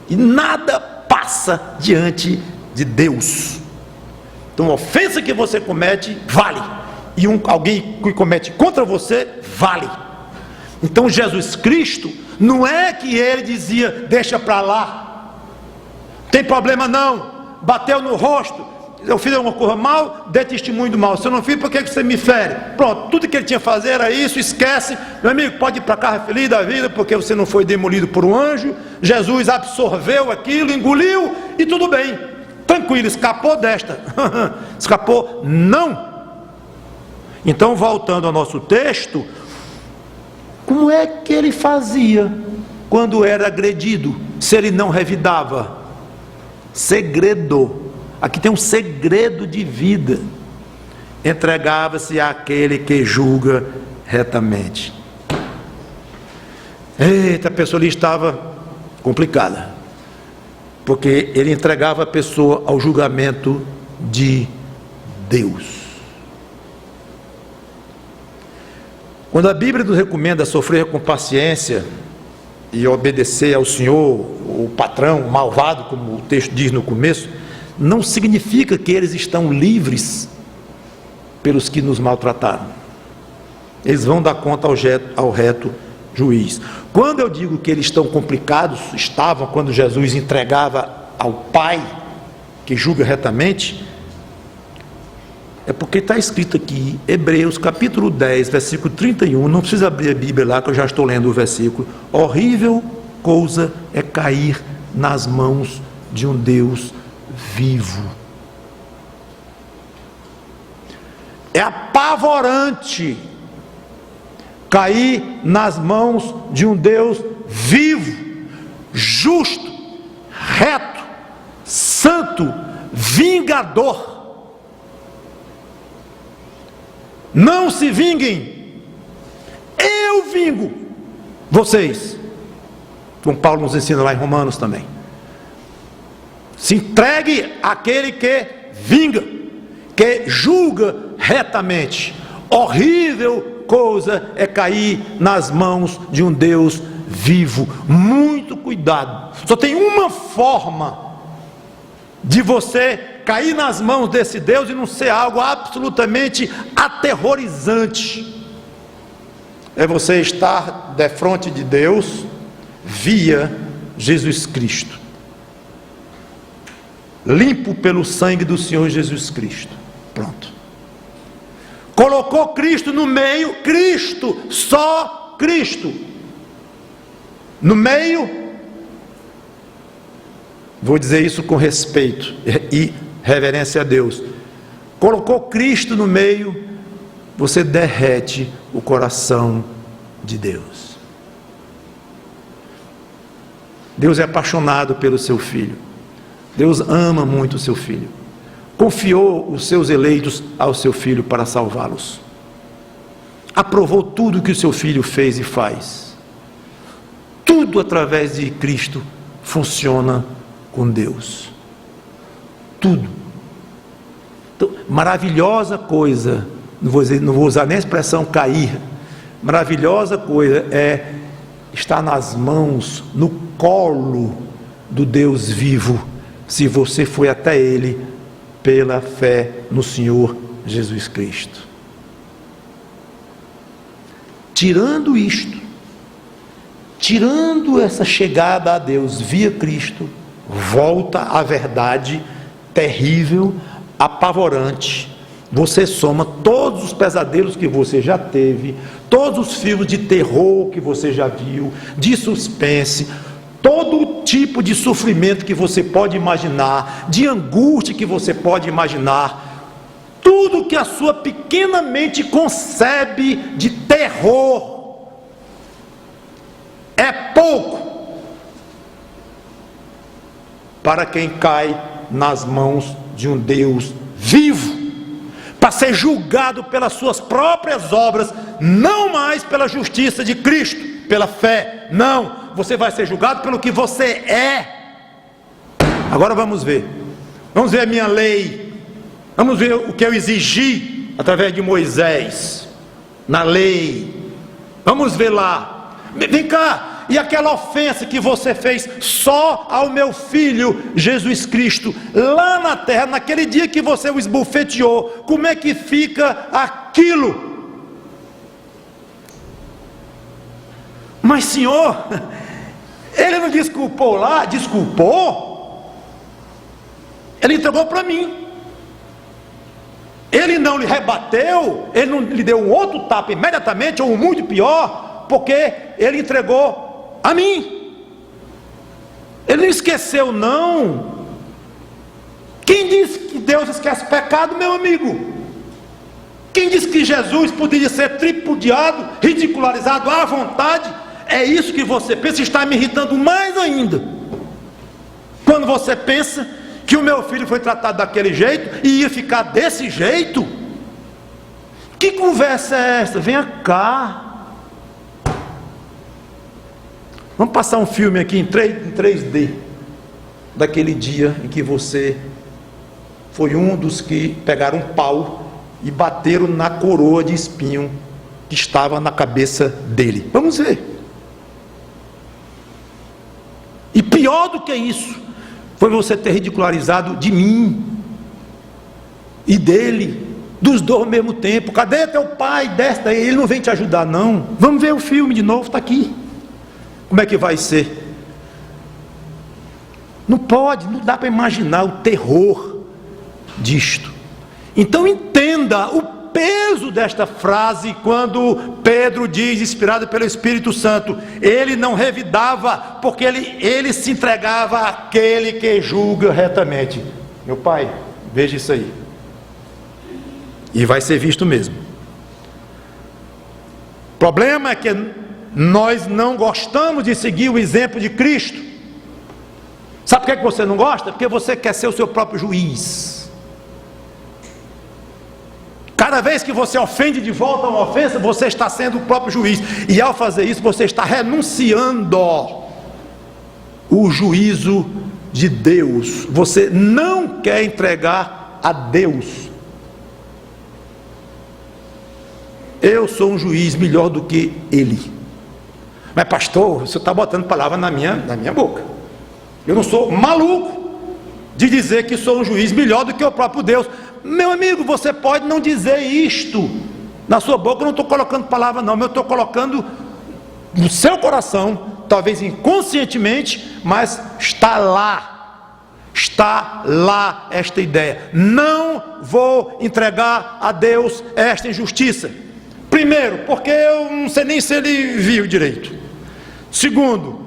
S1: e nada passa diante de Deus. Então a ofensa que você comete vale, e alguém que comete contra você vale. Então Jesus Cristo, não é que ele dizia, deixa para lá, tem problema não, bateu no rosto, eu fiz alguma coisa mal, dê testemunho do mal, se eu não fiz, por que você me fere? Pronto, tudo que ele tinha a fazer era isso, esquece, meu amigo, pode ir para casa feliz da vida, porque você não foi demolido por um anjo. Jesus absorveu aquilo, engoliu, e tudo bem, tranquilo, escapou desta. Escapou? Não. Então, voltando ao nosso texto, como é que ele fazia quando era agredido, se ele não revidava? Segredo. Aqui tem um segredo de vida. Entregava-se àquele que julga retamente. Eita, a pessoa ali estava complicada, porque ele entregava a pessoa ao julgamento de Deus. Quando a Bíblia nos recomenda sofrer com paciência e obedecer ao Senhor, o patrão, o malvado, como o texto diz no começo, não significa que eles estão livres pelos que nos maltrataram. Eles vão dar conta ao reto juiz. Quando eu digo que eles estão complicados, estavam quando Jesus entregava ao Pai, que julga retamente, é porque está escrito aqui, Hebreus capítulo 10, versículo 31, não precisa abrir a Bíblia lá, que eu já estou lendo o versículo. Horrível coisa é cair nas mãos de um Deus vivo. É apavorante cair nas mãos de um Deus vivo, justo, reto, santo, vingador. Não se vinguem, eu vingo vocês, como Paulo nos ensina lá em Romanos também. Se entregue àquele que vinga, que julga retamente. Horrível coisa é cair nas mãos de um Deus vivo. Muito cuidado. Só tem uma forma de você cair nas mãos desse Deus e não ser algo absolutamente aterrorizante. É você estar defronte de Deus via Jesus Cristo, limpo pelo sangue do Senhor Jesus Cristo. Pronto. Colocou Cristo no meio, Cristo, só Cristo no meio. Vou dizer isso com respeito e reverência a Deus. Colocou Cristo no meio, você derrete o coração de Deus. Deus é apaixonado pelo seu filho. Deus ama muito o seu filho. Confiou os seus eleitos ao seu filho para salvá-los. Aprovou tudo que o seu filho fez e faz. Tudo através de Cristo funciona com Deus. Tudo. Então, maravilhosa coisa, não vou usar nem a expressão cair, maravilhosa coisa é estar nas mãos, no colo do Deus vivo, se você foi até Ele pela fé no Senhor Jesus Cristo. Tirando isto, tirando essa chegada a Deus via Cristo, volta a verdade terrível, apavorante. Você soma todos os pesadelos que você já teve, todos os filmes de terror que você já viu, de suspense, todo tipo de sofrimento que você pode imaginar, de angústia que você pode imaginar, tudo que a sua pequena mente concebe de terror é pouco para quem cai nas mãos de um Deus vivo, para ser julgado pelas suas próprias obras, não mais pela justiça de Cristo, pela fé. Não, você vai ser julgado pelo que você é. Agora vamos ver a minha lei, vamos ver o que eu exigi, através de Moisés, na lei. Vamos ver lá. Vem cá, e aquela ofensa que você fez só ao meu filho Jesus Cristo, lá na terra, naquele dia que você o esbofeteou, como é que fica aquilo? Mas Senhor, ele não desculpou lá? Desculpou? Ele entregou para mim. Ele não lhe rebateu, ele não lhe deu um outro tapa imediatamente, ou um muito pior, porque ele entregou a mim. Ele não esqueceu, não. Quem disse que Deus esquece pecado, meu amigo? Quem disse que Jesus poderia ser tripudiado, ridicularizado à vontade? É isso que você pensa, está me irritando mais ainda. Quando você pensa que o meu filho foi tratado daquele jeito e ia ficar desse jeito? Que conversa é essa? Venha cá. Vamos passar um filme aqui em 3D, daquele dia em que você foi um dos que pegaram um pau e bateram na coroa de espinho que estava na cabeça dele. Vamos ver. E pior do que isso, foi você ter ridicularizado de mim e dele, dos dois ao mesmo tempo. Cadê teu pai? Desce daí, ele não vem te ajudar, não. Vamos ver o filme de novo, está aqui. Como é que vai ser? Não pode, não dá para imaginar o terror disto. Então entenda o peso desta frase quando Pedro diz, inspirado pelo Espírito Santo, ele não revidava, porque ele se entregava àquele que julga retamente. Meu pai, veja isso aí. E vai ser visto mesmo. O problema é que nós não gostamos de seguir o exemplo de Cristo. Sabe por que você não gosta? Porque você quer ser o seu próprio juiz. Cada vez que você ofende de volta uma ofensa, você está sendo o próprio juiz. E ao fazer isso, você está renunciando o juízo de Deus. Você não quer entregar a Deus. Eu sou um juiz melhor do que ele. Mas pastor, você está botando palavra na minha boca. Eu não sou maluco de dizer que sou um juiz melhor do que o próprio Deus. Meu amigo, você pode não dizer isto na sua boca, eu não estou colocando palavra não, eu estou colocando no seu coração, talvez inconscientemente, mas está lá esta ideia. Não vou entregar a Deus esta injustiça. Primeiro, porque eu não sei nem se ele viu direito. Segundo,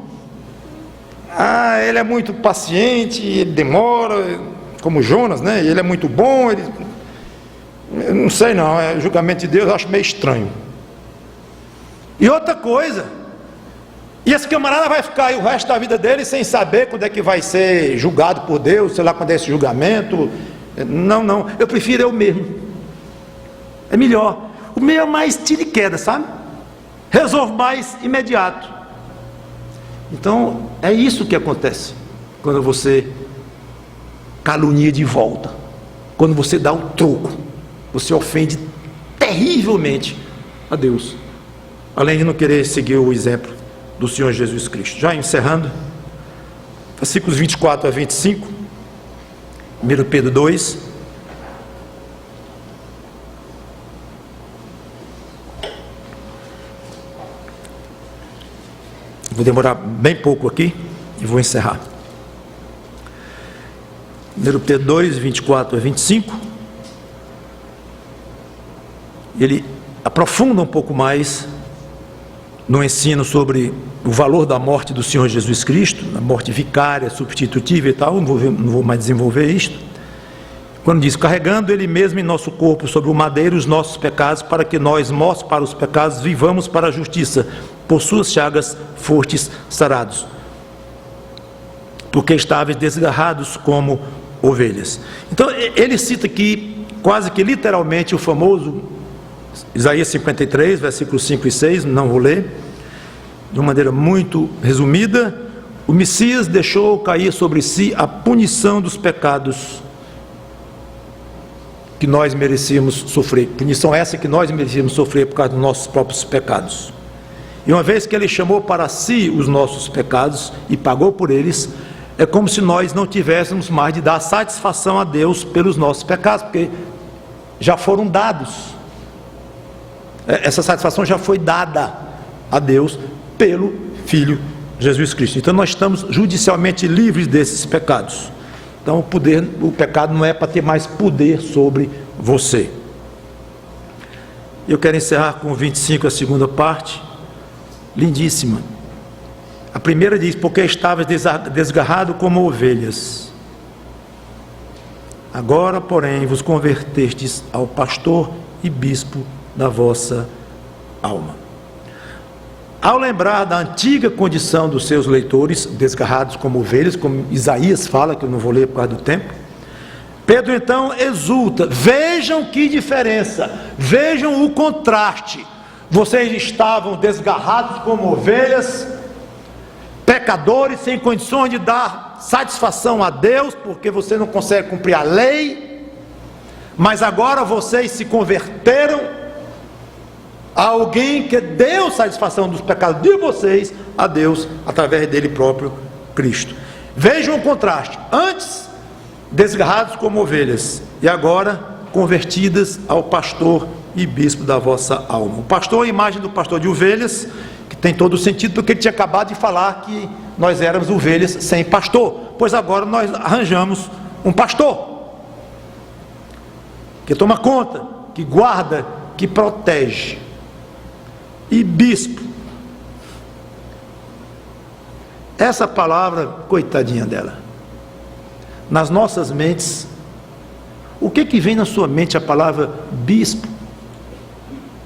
S1: ele é muito paciente, ele demora, como Jonas, né? Ele é muito bom, eu não sei não, julgamento de Deus eu acho meio estranho. E outra coisa, e esse camarada vai ficar aí o resto da vida dele sem saber quando é que vai ser julgado por Deus, sei lá quando é esse julgamento. Não, eu prefiro eu mesmo, é melhor. O meu é mais tiro e queda, sabe? Resolve mais imediato. Então é isso que acontece quando você calunia de volta, quando você dá um troco, você ofende terrivelmente a Deus, além de não querer seguir o exemplo do Senhor Jesus Cristo. Já encerrando, versículos 24 a 25, 1 Pedro 2. Vou demorar bem pouco aqui e vou encerrar. 1 Pedro 2, 24 a 25, ele aprofunda um pouco mais no ensino sobre o valor da morte do Senhor Jesus Cristo, a morte vicária, substitutiva e tal. Não vou mais desenvolver isto. Quando diz, carregando Ele mesmo em nosso corpo sobre o madeiro os nossos pecados, para que nós, mortos para os pecados, vivamos para a justiça, por suas chagas fostes sarados, porque estáveis desgarrados como ovelhas. Então ele cita aqui, quase que literalmente, o famoso Isaías 53, versículos 5 e 6, não vou ler, de uma maneira muito resumida. O Messias deixou cair sobre si a punição dos pecados que nós merecíamos sofrer, punição essa que nós merecíamos sofrer por causa dos nossos próprios pecados. E uma vez que Ele chamou para si os nossos pecados e pagou por eles, é como se nós não tivéssemos mais de dar satisfação a Deus pelos nossos pecados, porque já foram dados. Essa satisfação já foi dada a Deus pelo Filho Jesus Cristo. Então nós estamos judicialmente livres desses pecados. Então o pecado não é para ter mais poder sobre você. Eu quero encerrar com 25, a segunda parte, lindíssima. A primeira diz: porque estavas desgarrado como ovelhas, agora porém vos convertestes ao pastor e bispo da vossa alma. Ao lembrar da antiga condição dos seus leitores, desgarrados como ovelhas, como Isaías fala, que eu não vou ler por causa do tempo, Pedro então exulta: vejam que diferença, vejam o contraste. Vocês estavam desgarrados como ovelhas, pecadores, sem condições de dar satisfação a Deus, porque você não consegue cumprir a lei, mas agora vocês se converteram a alguém que deu satisfação dos pecados de vocês a Deus, através dele próprio, Cristo. Vejam o contraste: antes desgarrados como ovelhas, e agora convertidas ao pastor e bispo da vossa alma. O pastor é a imagem do pastor de ovelhas, que tem todo o sentido, porque ele tinha acabado de falar que nós éramos ovelhas sem pastor, pois agora nós arranjamos um pastor que toma conta, que guarda, que protege. E bispo, essa palavra, coitadinha dela, nas nossas mentes, o que vem na sua mente a palavra bispo?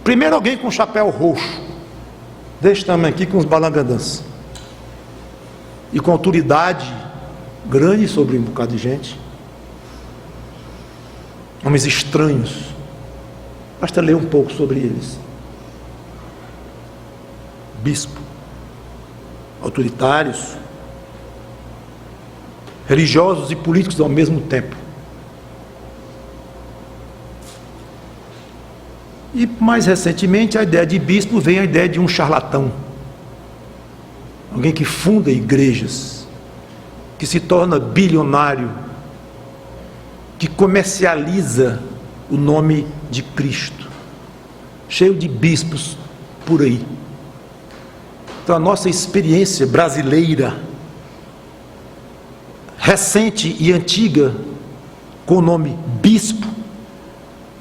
S1: Primeiro, alguém com chapéu roxo, desse tamanho aqui, com uns balangandãs, e com autoridade grande sobre um bocado de gente, homens estranhos, basta ler um pouco sobre eles. Bispo, autoritários, religiosos e políticos ao mesmo tempo. E mais recentemente, a ideia de bispo vem a ideia de um charlatão, alguém que funda igrejas, que se torna bilionário, que comercializa o nome de Cristo, cheio de bispos por aí. Então a nossa experiência brasileira, recente e antiga, com o nome bispo,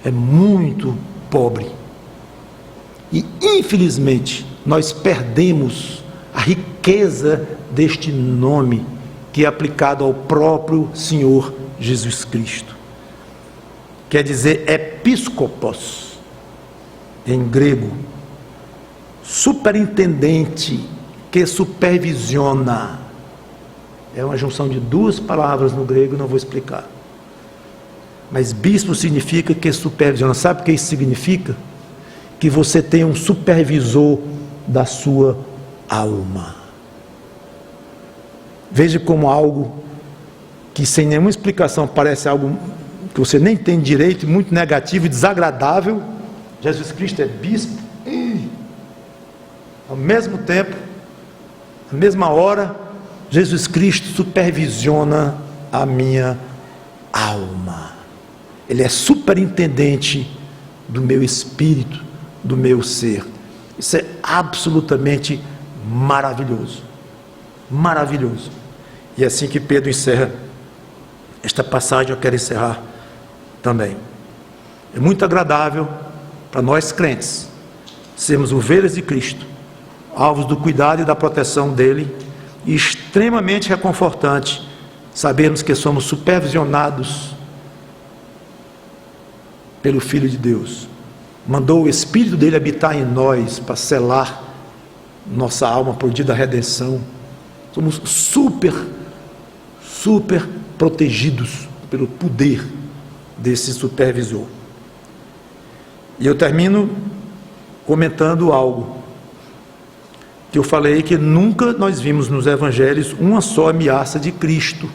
S1: é muito pobre. E infelizmente nós perdemos a riqueza deste nome, que é aplicado ao próprio Senhor Jesus Cristo. Quer dizer episcopos, em grego, superintendente, que supervisiona. É uma junção de duas palavras no grego, não vou explicar. Mas bispo significa que supervisiona. Sabe o que isso significa? Que você tem um supervisor da sua alma. Veja como algo que sem nenhuma explicação parece algo que você nem tem direito, muito negativo e desagradável. Jesus Cristo é bispo. Ao mesmo tempo, na mesma hora, Jesus Cristo supervisiona a minha alma. Ele é superintendente do meu espírito, do meu ser. Isso é absolutamente maravilhoso. Maravilhoso. E é assim que Pedro encerra esta passagem. Eu quero encerrar também. É muito agradável para nós crentes sermos ovelhas de Cristo, alvos do cuidado e da proteção dele, e extremamente reconfortante sabermos que somos supervisionados pelo Filho de Deus. Mandou o Espírito dele habitar em nós para selar nossa alma por dia da redenção. Somos super protegidos pelo poder desse supervisor. E eu termino comentando algo que eu falei, que nunca nós vimos nos evangelhos uma só ameaça de Cristo.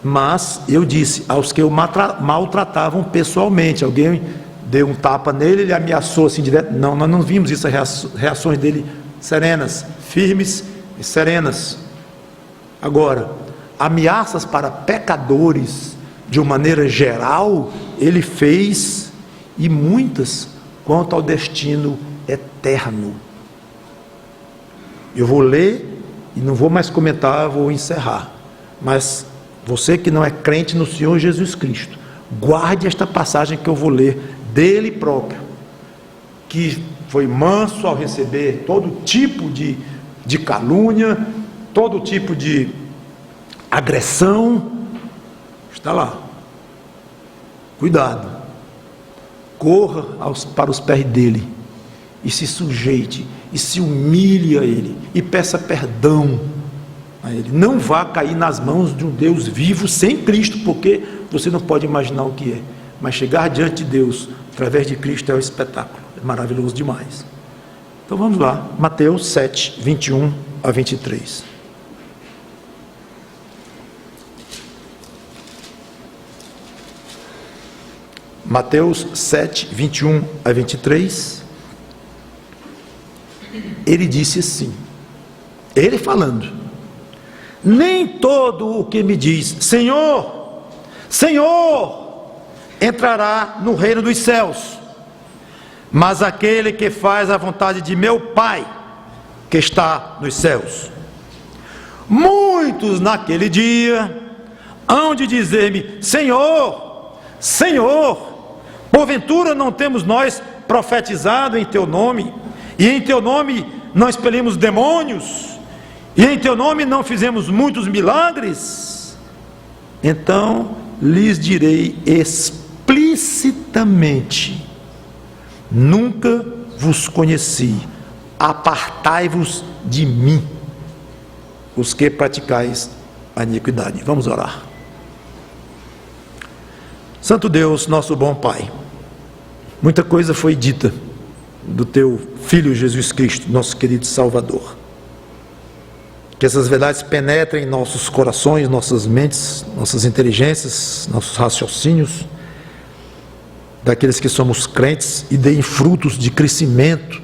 S1: Mas eu disse aos que o maltratavam pessoalmente. Alguém deu um tapa nele, ele ameaçou assim direto. Não, nós não vimos isso, reações dele serenas, firmes e serenas. Agora, ameaças para pecadores, de uma maneira geral, ele fez, e muitas, quanto ao destino eterno. Eu vou ler e não vou mais comentar, vou encerrar. Mas você que não é crente no Senhor Jesus Cristo, guarde esta passagem que eu vou ler dele próprio, que foi manso ao receber todo tipo de calúnia, todo tipo de agressão. Está lá. Cuidado. Corra para os pés dele e se sujeite e se humilhe a ele e peça perdão a ele. Não vá cair nas mãos de um Deus vivo sem Cristo, porque você não pode imaginar o que é. Mas chegar diante de Deus através de Cristo é um espetáculo, é maravilhoso demais. Então vamos lá, Mateus 7, 21 a 23. Mateus 7, 21 a 23, ele disse assim, ele falando: nem todo o que me diz, Senhor, Senhor, entrará no reino dos céus, mas aquele que faz a vontade de meu Pai, que está nos céus. Muitos naquele dia hão de dizer-me, Senhor, Senhor, porventura não temos nós profetizado em teu nome, e em teu nome não expelimos demônios, e em teu nome não fizemos muitos milagres? Então lhes direi explicitamente: nunca vos conheci, apartai-vos de mim, os que praticais a iniquidade. Vamos orar. Santo Deus, nosso bom Pai, muita coisa foi dita do teu Filho Jesus Cristo, nosso querido Salvador. Que essas verdades penetrem em nossos corações, nossas mentes, nossas inteligências, nossos raciocínios, daqueles que somos crentes, e deem frutos de crescimento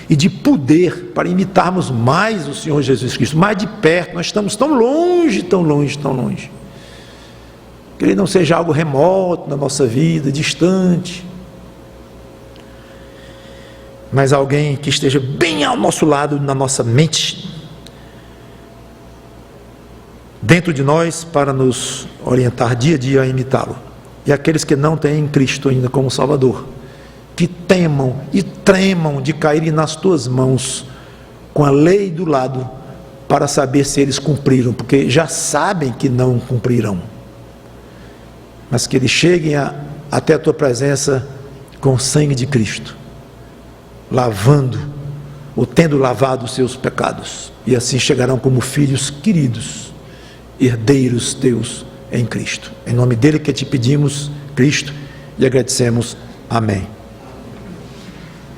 S1: e de poder para imitarmos mais o Senhor Jesus Cristo, mais de perto. Nós estamos tão longe, tão longe, tão longe. Que ele não seja algo remoto na nossa vida, distante, mas alguém que esteja bem ao nosso lado, na nossa mente, dentro de nós, para nos orientar dia a dia a imitá-lo. E aqueles que não têm Cristo ainda como Salvador, que temam e tremam de caírem nas tuas mãos, com a lei do lado, para saber se eles cumpriram, porque já sabem que não cumprirão. Mas que eles cheguem até a tua presença com o sangue de Cristo, lavando, ou tendo lavado os seus pecados, e assim chegarão como filhos queridos, herdeiros teus em Cristo. Em nome dele que te pedimos, Cristo, e agradecemos. Amém.